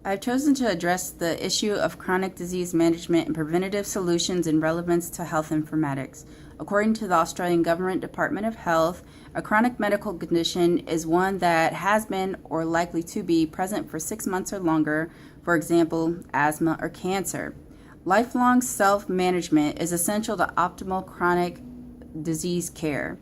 I've chosen to address the issue of chronic disease management and preventative solutions in relevance to health informatics. According to the Australian Government Department of Health, a chronic medical condition is one that has been or likely to be present for 6 months or longer, for example, asthma or cancer. Lifelong self-management is essential to optimal chronic disease care.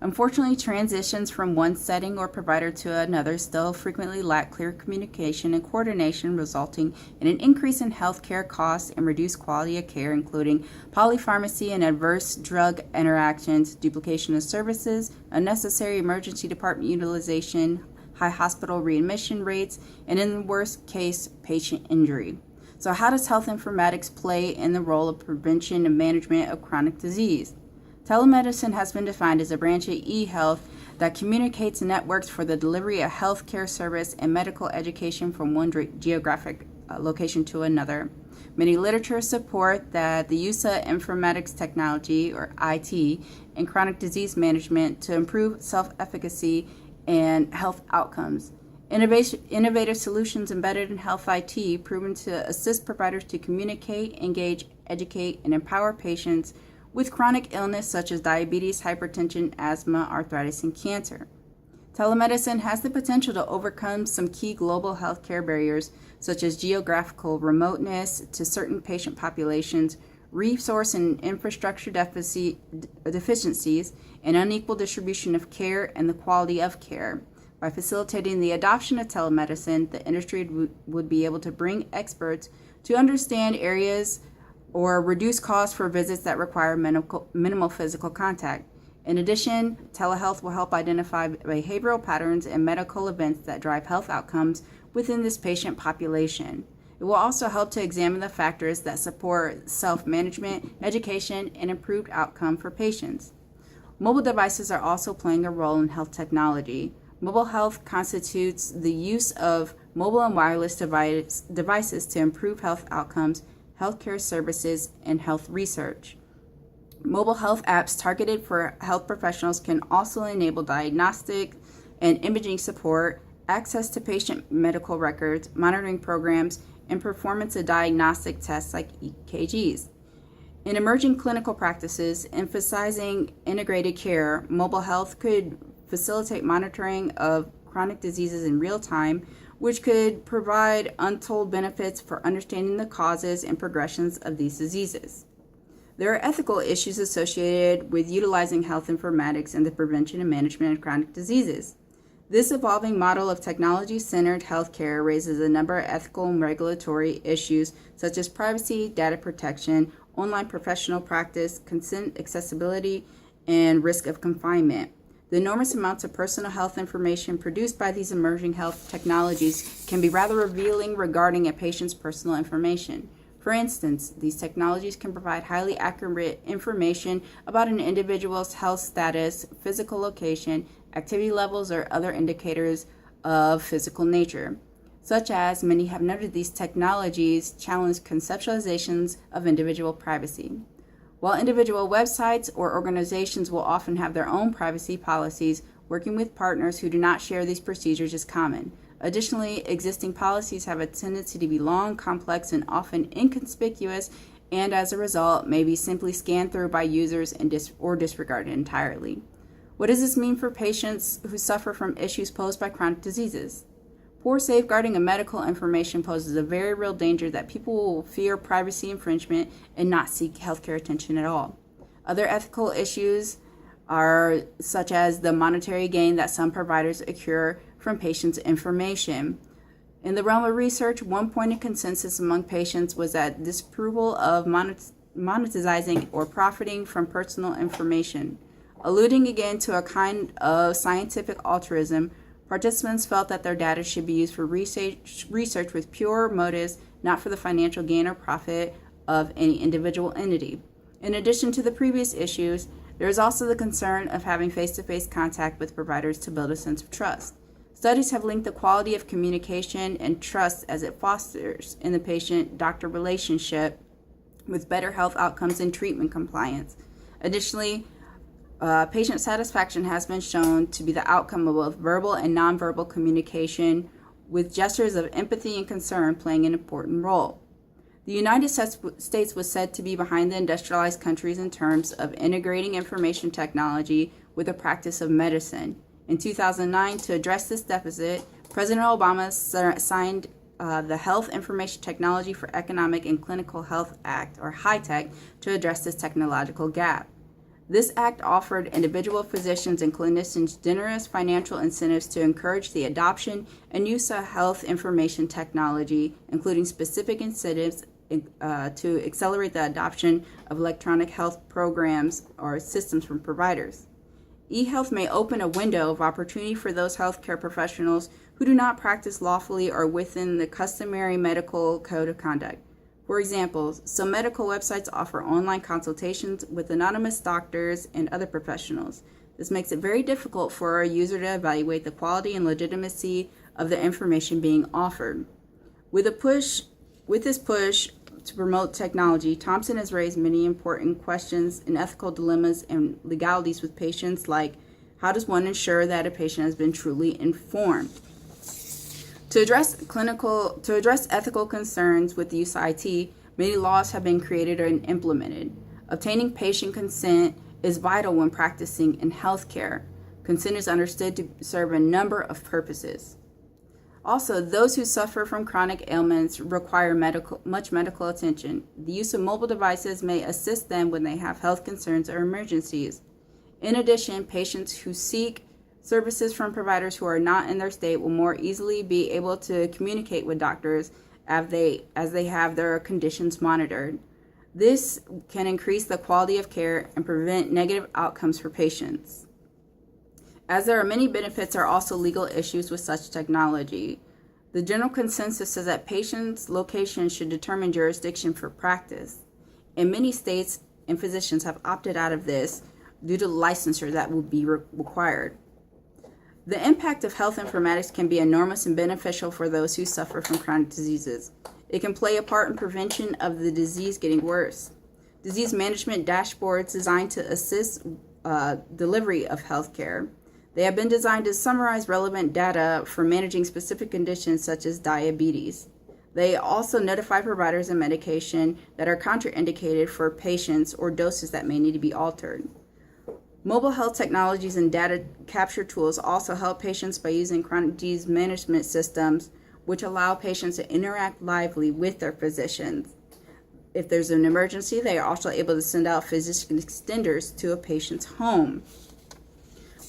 Unfortunately, transitions from one setting or provider to another still frequently lack clear communication and coordination, resulting in an increase in healthcare costs and reduced quality of care, including polypharmacy and adverse drug interactions, duplication of services, unnecessary emergency department utilization, high hospital readmission rates, and in the worst case, patient injury. So how does health informatics play in the role of prevention and management of chronic disease? Telemedicine has been defined as a branch of e-health that communicates networks for the delivery of healthcare service and medical education from one geographic location to another. Many literature support that the use of informatics technology, or IT, in chronic disease management to improve self-efficacy and health outcomes. Innovative solutions embedded in health IT proven to assist providers to communicate, engage, educate, and empower patients with chronic illness such as diabetes, hypertension, asthma, arthritis, and cancer. Telemedicine has the potential to overcome some key global healthcare barriers such as geographical remoteness to certain patient populations, resource and infrastructure deficiencies, and unequal distribution of care and the quality of care. By facilitating the adoption of telemedicine, the industry would be able to bring experts to understand areas or reduce costs for visits that require minimal physical contact. In addition, telehealth will help identify behavioral patterns and medical events that drive health outcomes within this patient population. It will also help to examine the factors that support self-management, education, and improved outcome for patients. Mobile devices are also playing a role in health technology. Mobile health constitutes the use of mobile and wireless devices to improve health outcomes, healthcare services, and health research. Mobile health apps targeted for health professionals can also enable diagnostic and imaging support, access to patient medical records, monitoring programs, and performance of diagnostic tests like EKGs. In emerging clinical practices emphasizing integrated care, mobile health could facilitate monitoring of chronic diseases in real time, which could provide untold benefits for understanding the causes and progressions of these diseases. There are ethical issues associated with utilizing health informatics in the prevention and management of chronic diseases. This evolving model of technology-centered healthcare raises a number of ethical and regulatory issues such as privacy, data protection, online professional practice, consent accessibility, and risk of confinement. The enormous amounts of personal health information produced by these emerging health technologies can be rather revealing regarding a patient's personal information. For instance, these technologies can provide highly accurate information about an individual's health status, physical location, activity levels, or other indicators of physical nature. Such as many have noted, these technologies challenge conceptualizations of individual privacy. While individual websites or organizations will often have their own privacy policies, working with partners who do not share these procedures is common. Additionally, existing policies have a tendency to be long, complex, and often inconspicuous, and as a result, may be simply scanned through by users or disregarded entirely. What does this mean for patients who suffer from issues posed by chronic diseases? Poor safeguarding of medical information poses a very real danger that people will fear privacy infringement and not seek healthcare attention at all. Other ethical issues are such as the monetary gain that some providers accrue from patients' information. In the realm of research, one point of consensus among patients was that disapproval of monetizing or profiting from personal information. Alluding again to a kind of scientific altruism, participants felt that their data should be used for research with pure motives, not for the financial gain or profit of any individual entity. In addition to the previous issues, there is also the concern of having face-to-face contact with providers to build a sense of trust. Studies have linked the quality of communication and trust as it fosters in the patient-doctor relationship with better health outcomes and treatment compliance. Additionally, patient satisfaction has been shown to be the outcome of both verbal and nonverbal communication with gestures of empathy and concern playing an important role. The United States was said to be behind the industrialized countries in terms of integrating information technology with the practice of medicine. In 2009, to address this deficit, President Obama signed the Health Information Technology for Economic and Clinical Health Act, or HITECH, to address this technological gap. This act offered individual physicians and clinicians generous financial incentives to encourage the adoption and use of health information technology, including specific incentives to accelerate the adoption of electronic health programs or systems from providers. E-health may open a window of opportunity for those healthcare professionals who do not practice lawfully or within the customary medical code of conduct. For example, some medical websites offer online consultations with anonymous doctors and other professionals. This makes it very difficult for a user to evaluate the quality and legitimacy of the information being offered. With this push to promote technology, Thompson has raised many important questions and ethical dilemmas and legalities with patients, like how does one ensure that a patient has been truly informed? To address ethical concerns with the use of IT, many laws have been created and implemented. Obtaining patient consent is vital when practicing in healthcare. Consent is understood to serve a number of purposes. Also, those who suffer from chronic ailments require much medical attention. The use of mobile devices may assist them when they have health concerns or emergencies. In addition, patients who seek services from providers who are not in their state will more easily be able to communicate with doctors as they have their conditions monitored. This can increase the quality of care and prevent negative outcomes for patients. As there are many benefits, there are also legal issues with such technology. The general consensus is that patients' location should determine jurisdiction for practice. And many states and physicians have opted out of this due to licensure that will be required. The impact of health informatics can be enormous and beneficial for those who suffer from chronic diseases. It can play a part in prevention of the disease getting worse. Disease management dashboards designed to assist delivery of health care. They have been designed to summarize relevant data for managing specific conditions such as diabetes. They also notify providers of medication that are contraindicated for patients or doses that may need to be altered. Mobile health technologies and data capture tools also help patients by using chronic disease management systems, which allow patients to interact lively with their physicians. If there's an emergency, they are also able to send out physician extenders to a patient's home.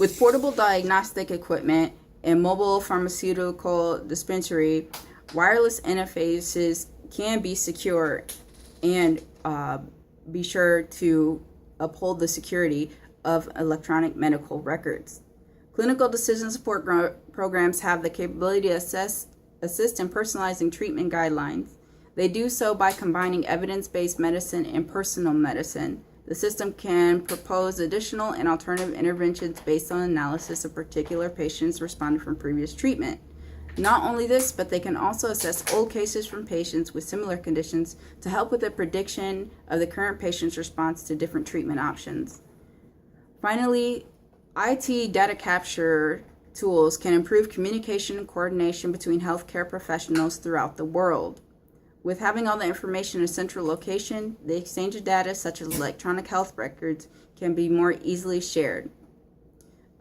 With portable diagnostic equipment and mobile pharmaceutical dispensary, wireless interfaces can be secure and be sure to uphold the security of electronic medical records. Clinical decision support programs have the capability to assist in personalizing treatment guidelines. They do so by combining evidence-based medicine and personal medicine. The system can propose additional and alternative interventions based on analysis of particular patients responding from previous treatment. Not only this, but they can also assess old cases from patients with similar conditions to help with the prediction of the current patient's response to different treatment options. Finally, IT data capture tools can improve communication and coordination between healthcare professionals throughout the world. With having all the information in a central location, the exchange of data, such as electronic health records, can be more easily shared.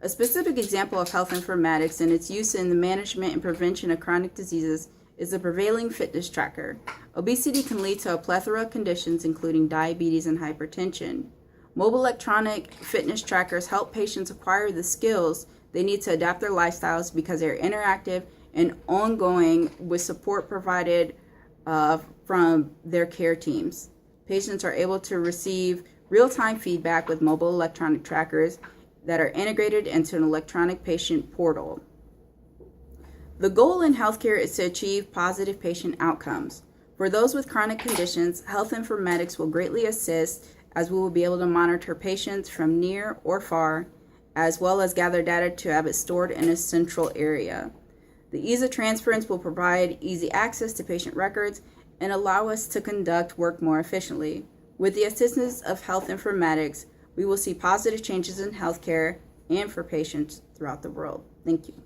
A specific example of health informatics and its use in the management and prevention of chronic diseases is the prevailing fitness tracker. Obesity can lead to a plethora of conditions, including diabetes and hypertension. Mobile electronic fitness trackers help patients acquire the skills they need to adapt their lifestyles because they are interactive and ongoing with support provided from their care teams. Patients are able to receive real-time feedback with mobile electronic trackers that are integrated into an electronic patient portal. The goal in healthcare is to achieve positive patient outcomes. For those with chronic conditions, health informatics will greatly assist, as we will be able to monitor patients from near or far, as well as gather data to have it stored in a central area. The ease of transference will provide easy access to patient records and allow us to conduct work more efficiently. With the assistance of health informatics, we will see positive changes in healthcare and for patients throughout the world. Thank you.